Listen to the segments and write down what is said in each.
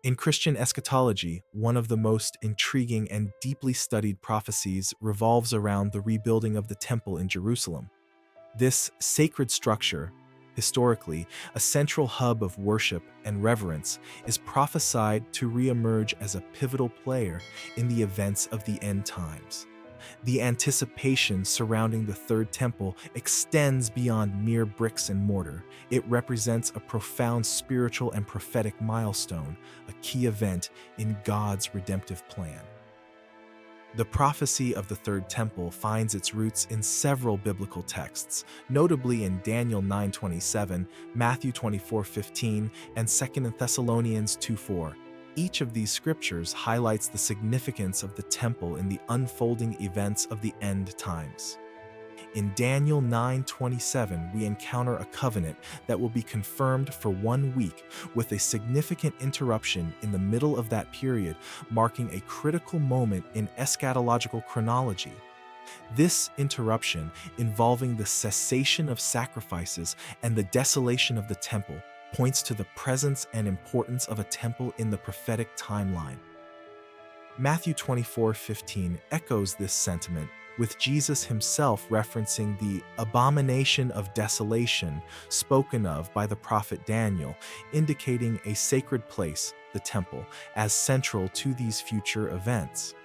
In Christian eschatology, one of the most intriguing and deeply studied prophecies revolves around the rebuilding of the temple in Jerusalem. This sacred structure, historically a central hub of worship and reverence, is prophesied to reemerge as a pivotal player in the events of the end times. The anticipation surrounding the Third Temple extends beyond mere bricks and mortar. It represents a profound spiritual and prophetic milestone, a key event in God's redemptive plan. The prophecy of the Third Temple finds its roots in several biblical texts, notably in Daniel 9:27, Matthew 24:15, and 2 Thessalonians 2:4. Each of these scriptures highlights the significance of the temple in the unfolding events of the end times. In Daniel 9:27, we encounter a covenant that will be confirmed for 1 week, with a significant interruption in the middle of that period, marking a critical moment in eschatological chronology. This interruption, involving the cessation of sacrifices and the desolation of the temple, points to the presence and importance of a temple in the prophetic timeline. Matthew 24:15 echoes this sentiment, with Jesus himself referencing the abomination of desolation spoken of by the prophet Daniel, indicating a sacred place, the temple, as central to these future events.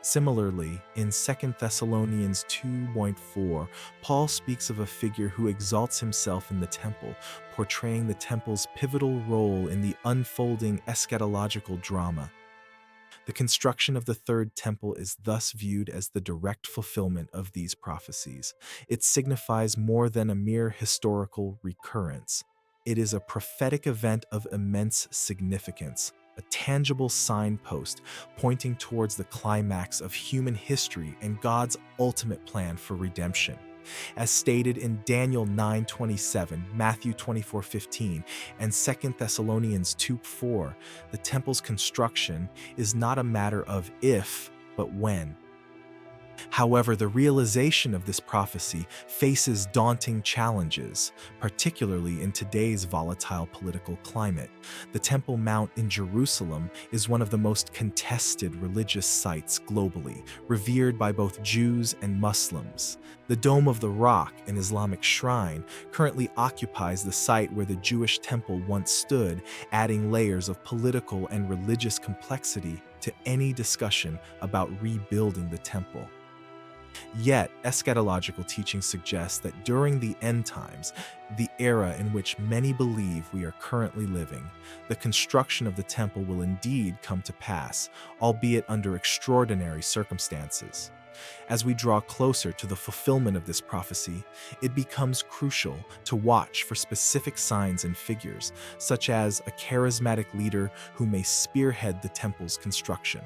Similarly, in 2 Thessalonians 2:4, Paul speaks of a figure who exalts himself in the temple, portraying the temple's pivotal role in the unfolding eschatological drama. The construction of the Third Temple is thus viewed as the direct fulfillment of these prophecies. It signifies more than a mere historical recurrence. It is a prophetic event of immense significance, a tangible signpost pointing towards the climax of human history and God's ultimate plan for redemption. As stated in Daniel 9:27, Matthew 24:15, and 2 Thessalonians 2:4, the temple's construction is not a matter of if, but when. However, the realization of this prophecy faces daunting challenges, particularly in today's volatile political climate. The Temple Mount in Jerusalem is one of the most contested religious sites globally, revered by both Jews and Muslims. The Dome of the Rock, an Islamic shrine, currently occupies the site where the Jewish temple once stood, adding layers of political and religious complexity to any discussion about rebuilding the temple. Yet, eschatological teaching suggests that during the end times, the era in which many believe we are currently living, the construction of the temple will indeed come to pass, albeit under extraordinary circumstances. As we draw closer to the fulfillment of this prophecy, it becomes crucial to watch for specific signs and figures, such as a charismatic leader who may spearhead the temple's construction.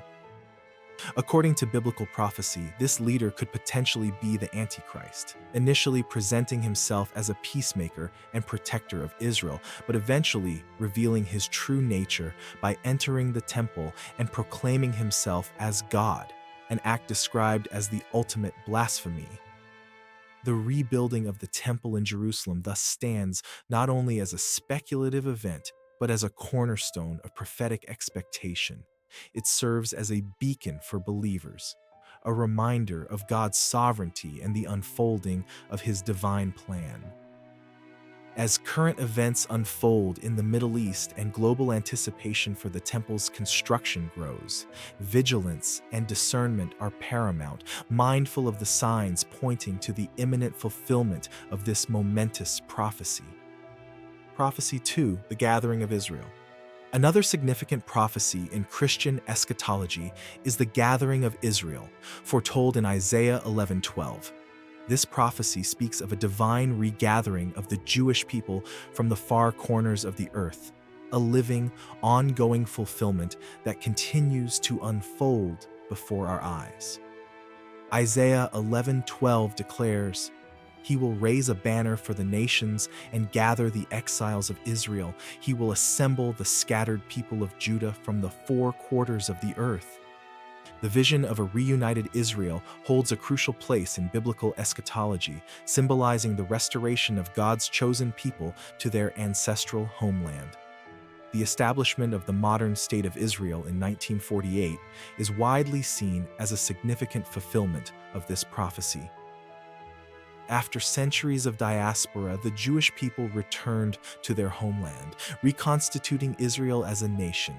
According to biblical prophecy, this leader could potentially be the Antichrist, initially presenting himself as a peacemaker and protector of Israel, but eventually revealing his true nature by entering the temple and proclaiming himself as God, an act described as the ultimate blasphemy. The rebuilding of the temple in Jerusalem thus stands not only as a speculative event, but as a cornerstone of prophetic expectation. It serves as a beacon for believers, a reminder of God's sovereignty and the unfolding of His divine plan. As current events unfold in the Middle East and global anticipation for the temple's construction grows, vigilance and discernment are paramount, mindful of the signs pointing to the imminent fulfillment of this momentous prophecy. Prophecy 2: The Gathering of Israel. Another significant prophecy in Christian eschatology is the gathering of Israel, foretold in Isaiah 11:12. This prophecy speaks of a divine regathering of the Jewish people from the far corners of the earth, a living, ongoing fulfillment that continues to unfold before our eyes. Isaiah 11:12 declares, "He will raise a banner for the nations and gather the exiles of Israel. He will assemble the scattered people of Judah from the four quarters of the earth." The vision of a reunited Israel holds a crucial place in biblical eschatology, symbolizing the restoration of God's chosen people to their ancestral homeland. the establishment of the modern State of Israel in 1948 is widely seen as a significant fulfillment of this prophecy. After centuries of diaspora, the Jewish people returned to their homeland, reconstituting Israel as a nation,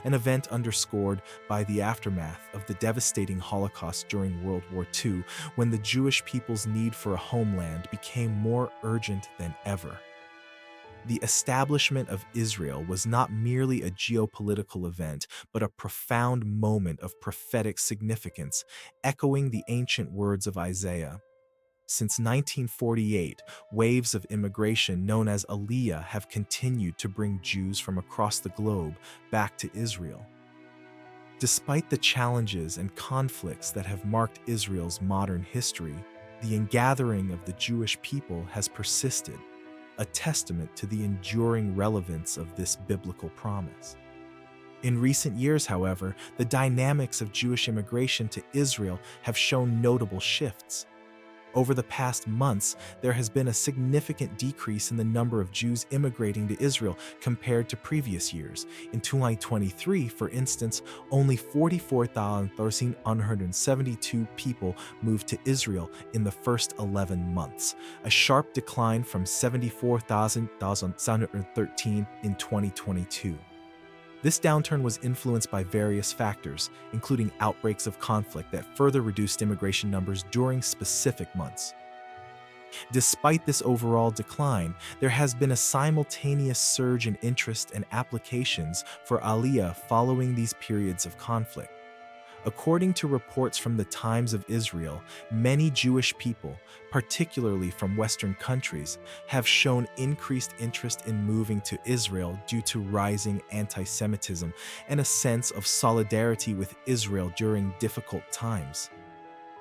an event underscored by the aftermath of the devastating Holocaust during World War II, when the Jewish people's need for a homeland became more urgent than ever. The establishment of Israel was not merely a geopolitical event, but a profound moment of prophetic significance, echoing the ancient words of Isaiah. Since 1948, waves of immigration known as Aliyah have continued to bring Jews from across the globe back to Israel. Despite the challenges and conflicts that have marked Israel's modern history, the ingathering of the Jewish people has persisted, a testament to the enduring relevance of this biblical promise. In recent years, however, the dynamics of Jewish immigration to Israel have shown notable shifts. Over the past months, there has been a significant decrease in the number of Jews immigrating to Israel compared to previous years. In 2023, for instance, only 44,172 people moved to Israel in the first 11 months, a sharp decline from 74,713 in 2022. This downturn was influenced by various factors, including outbreaks of conflict that further reduced immigration numbers during specific months. Despite this overall decline, there has been a simultaneous surge in interest and applications for Aliyah following these periods of conflict. According to reports from the Times of Israel, many Jewish people, particularly from Western countries, have shown increased interest in moving to Israel due to rising anti-Semitism and a sense of solidarity with Israel during difficult times.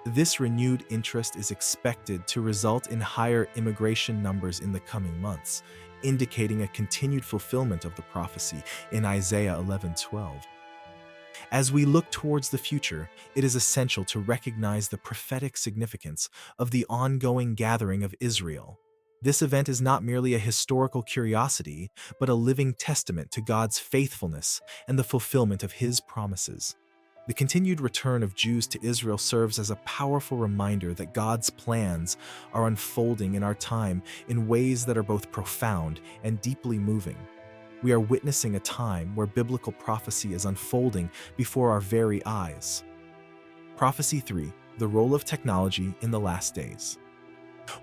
This renewed interest is expected to result in higher immigration numbers in the coming months, indicating a continued fulfillment of the prophecy in Isaiah 11:12. As we look towards the future, it is essential to recognize the prophetic significance of the ongoing gathering of Israel. This event is not merely a historical curiosity, but a living testament to God's faithfulness and the fulfillment of His promises. The continued return of Jews to Israel serves as a powerful reminder that God's plans are unfolding in our time in ways that are both profound and deeply moving. We are witnessing a time where biblical prophecy is unfolding before our very eyes. Prophecy 3: The Role of Technology in the Last Days.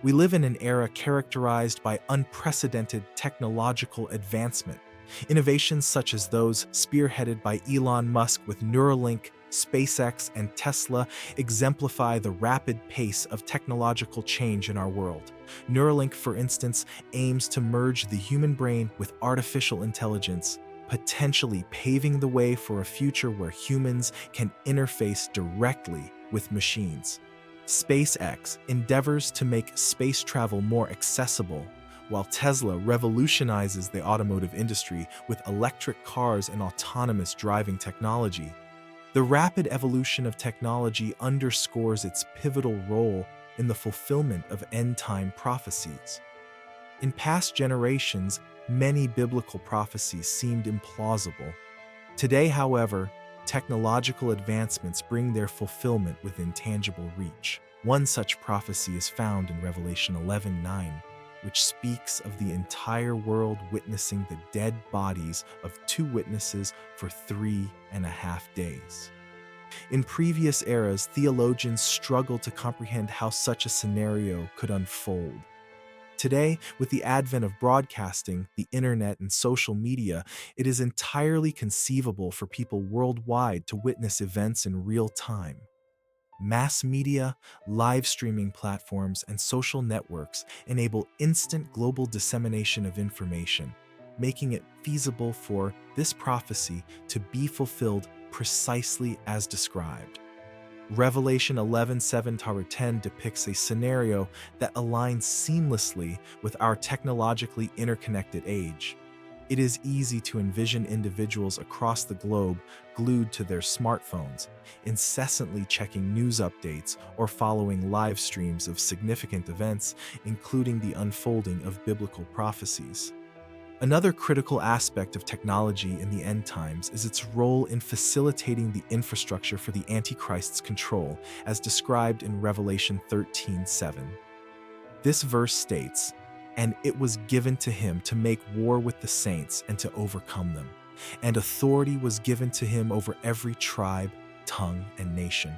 We live in an era characterized by unprecedented technological advancement. Innovations such as those spearheaded by Elon Musk with Neuralink, SpaceX, and Tesla exemplify the rapid pace of technological change in our world. Neuralink, for instance, aims to merge the human brain with artificial intelligence, potentially paving the way for a future where humans can interface directly with machines. SpaceX endeavors to make space travel more accessible, while Tesla revolutionizes the automotive industry with electric cars and autonomous driving technology. The rapid evolution of technology underscores its pivotal role in the fulfillment of end-time prophecies. In past generations, many biblical prophecies seemed implausible. Today, however, technological advancements bring their fulfillment within tangible reach. One such prophecy is found in Revelation 11:9, which speaks of the entire world witnessing the dead bodies of two witnesses for 3.5 days. In previous eras, theologians struggled to comprehend how such a scenario could unfold. Today, with the advent of broadcasting, the internet, and social media, it is entirely conceivable for people worldwide to witness events in real time. Mass media, live streaming platforms, and social networks enable instant global dissemination of information, making it feasible for this prophecy to be fulfilled precisely as described. Revelation 11:7-10 depicts a scenario that aligns seamlessly with our technologically interconnected age. It is easy to envision individuals across the globe glued to their smartphones, incessantly checking news updates or following live streams of significant events, including the unfolding of biblical prophecies. Another critical aspect of technology in the end times is its role in facilitating the infrastructure for the Antichrist's control, as described in Revelation 13:7. This verse states, "And it was given to him to make war with the saints and to overcome them. And authority was given to him over every tribe, tongue, and nation."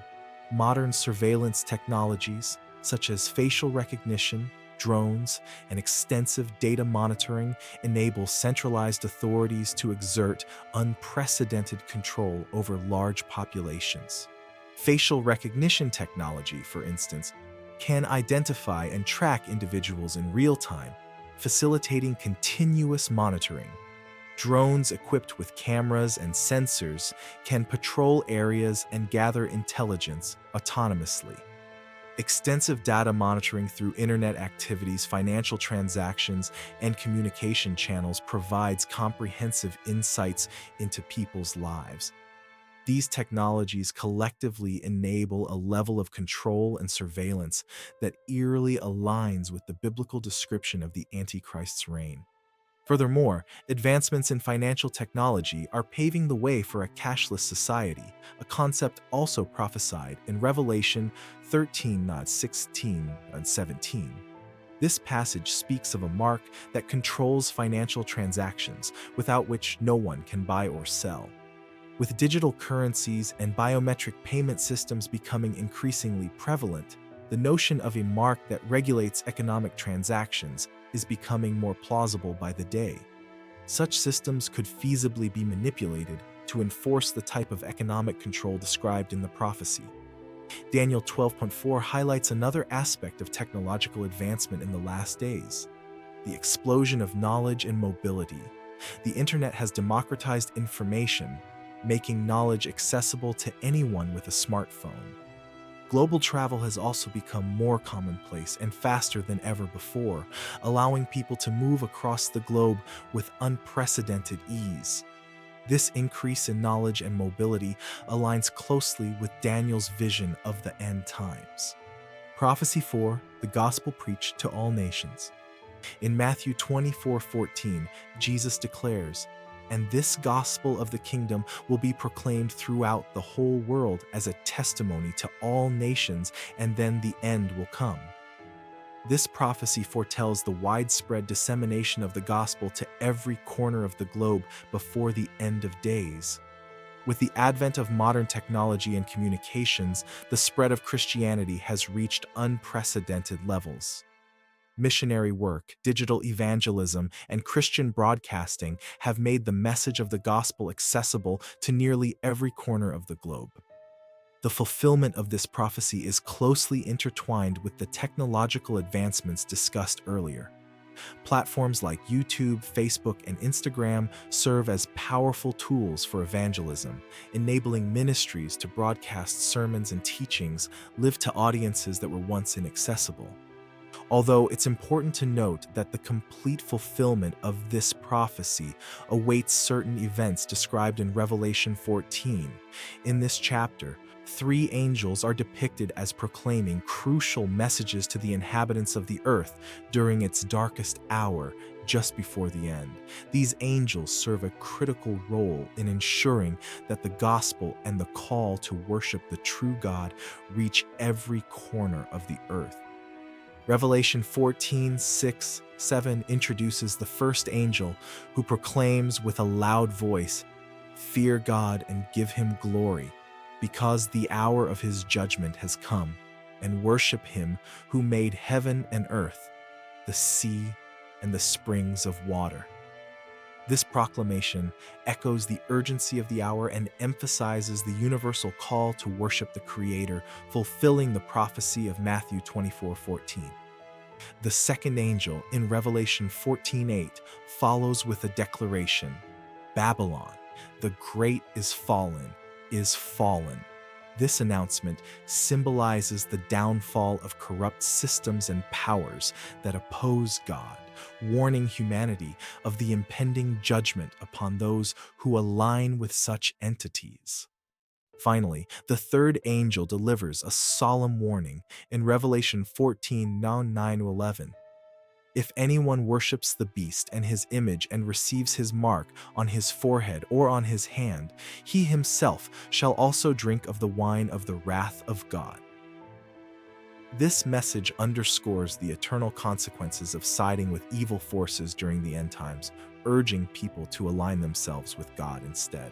Modern surveillance technologies, such as facial recognition, drones, and extensive data monitoring, enable centralized authorities to exert unprecedented control over large populations. Facial recognition technology, for instance, can identify and track individuals in real time, facilitating continuous monitoring. Drones equipped with cameras and sensors can patrol areas and gather intelligence autonomously. Extensive data monitoring through internet activities, financial transactions, and communication channels provides comprehensive insights into people's lives. These technologies collectively enable a level of control and surveillance that eerily aligns with the biblical description of the Antichrist's reign. Furthermore, advancements in financial technology are paving the way for a cashless society, a concept also prophesied in Revelation 13:16 and 17. This passage speaks of a mark that controls financial transactions, without which no one can buy or sell. With digital currencies and biometric payment systems becoming increasingly prevalent, the notion of a mark that regulates economic transactions is becoming more plausible by the day. Such systems could feasibly be manipulated to enforce the type of economic control described in the prophecy. Daniel 12:4 highlights another aspect of technological advancement in the last days: the explosion of knowledge and mobility. The internet has democratized information, making knowledge accessible to anyone with a smartphone. Global travel has also become more commonplace and faster than ever before, allowing people to move across the globe with unprecedented ease. This increase in knowledge and mobility aligns closely with Daniel's vision of the end times. Prophecy 4: The Gospel Preached to All Nations. In Matthew 24:14, Jesus declares, "And this gospel of the kingdom will be proclaimed throughout the whole world as a testimony to all nations, and then the end will come." This prophecy foretells the widespread dissemination of the gospel to every corner of the globe before the end of days. With the advent of modern technology and communications, the spread of Christianity has reached unprecedented levels. Missionary work, digital evangelism, and Christian broadcasting have made the message of the gospel accessible to nearly every corner of the globe. The fulfillment of this prophecy is closely intertwined with the technological advancements discussed earlier. Platforms like YouTube, Facebook, and Instagram serve as powerful tools for evangelism, enabling ministries to broadcast sermons and teachings live to audiences that were once inaccessible. Although it's important to note that the complete fulfillment of this prophecy awaits certain events described in Revelation 14. In this chapter, three angels are depicted as proclaiming crucial messages to the inhabitants of the earth during its darkest hour, just before the end. These angels serve a critical role in ensuring that the gospel and the call to worship the true God reach every corner of the earth. Revelation 14:6-7 introduces the first angel, who proclaims with a loud voice, "Fear God and give him glory, because the hour of his judgment has come, and worship him who made heaven and earth, the sea, and the springs of water." This proclamation echoes the urgency of the hour and emphasizes the universal call to worship the Creator, fulfilling the prophecy of Matthew 24:14. The second angel in Revelation 14:8 follows with a declaration, "Babylon, the great is fallen, is fallen." This announcement symbolizes the downfall of corrupt systems and powers that oppose God, warning humanity of the impending judgment upon those who align with such entities. Finally, the third angel delivers a solemn warning in Revelation 14:9-11. If anyone worships the beast and his image and receives his mark on his forehead or on his hand, he himself shall also drink of the wine of the wrath of God. This message underscores the eternal consequences of siding with evil forces during the end times, urging people to align themselves with God instead.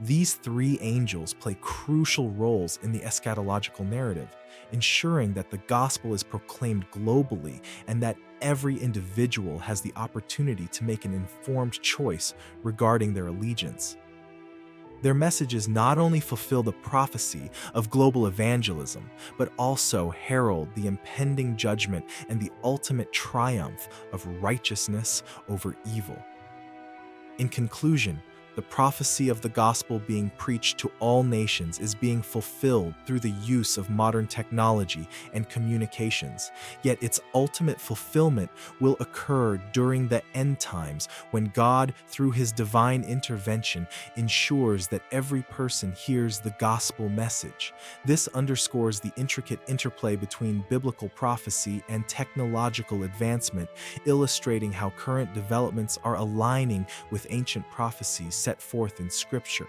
These three angels play crucial roles in the eschatological narrative, ensuring that the gospel is proclaimed globally and that every individual has the opportunity to make an informed choice regarding their allegiance. Their messages not only fulfill the prophecy of global evangelism, but also herald the impending judgment and the ultimate triumph of righteousness over evil. In conclusion, the prophecy of the gospel being preached to all nations is being fulfilled through the use of modern technology and communications, yet its ultimate fulfillment will occur during the end times when God, through his divine intervention, ensures that every person hears the gospel message. This underscores the intricate interplay between biblical prophecy and technological advancement, illustrating how current developments are aligning with ancient prophecies set forth in Scripture.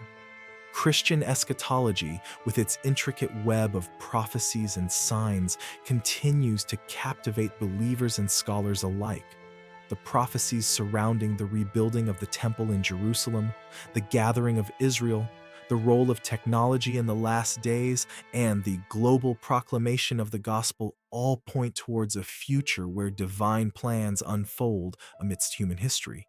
Christian eschatology, with its intricate web of prophecies and signs, continues to captivate believers and scholars alike. The prophecies surrounding the rebuilding of the temple in Jerusalem, the gathering of Israel, the role of technology in the last days, and the global proclamation of the gospel all point towards a future where divine plans unfold amidst human history.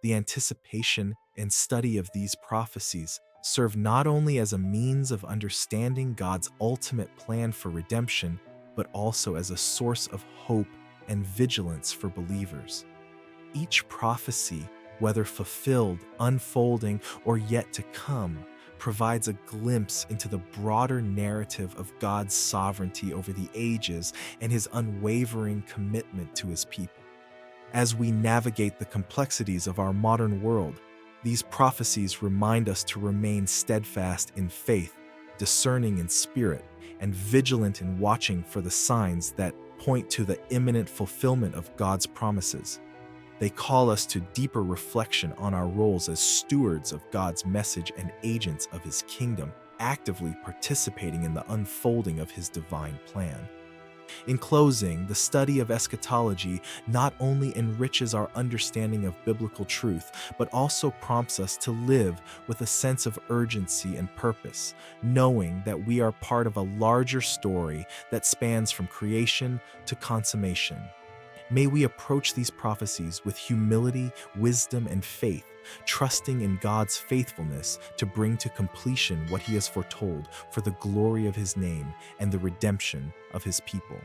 The anticipation and study of these prophecies serve not only as a means of understanding God's ultimate plan for redemption, but also as a source of hope and vigilance for believers. Each prophecy, whether fulfilled, unfolding, or yet to come, provides a glimpse into the broader narrative of God's sovereignty over the ages and his unwavering commitment to his people. As we navigate the complexities of our modern world, these prophecies remind us to remain steadfast in faith, discerning in spirit, and vigilant in watching for the signs that point to the imminent fulfillment of God's promises. They call us to deeper reflection on our roles as stewards of God's message and agents of his kingdom, actively participating in the unfolding of his divine plan. In closing, the study of eschatology not only enriches our understanding of biblical truth, but also prompts us to live with a sense of urgency and purpose, knowing that we are part of a larger story that spans from creation to consummation. May we approach these prophecies with humility, wisdom, and faith, trusting in God's faithfulness to bring to completion what he has foretold for the glory of his name and the redemption of his people.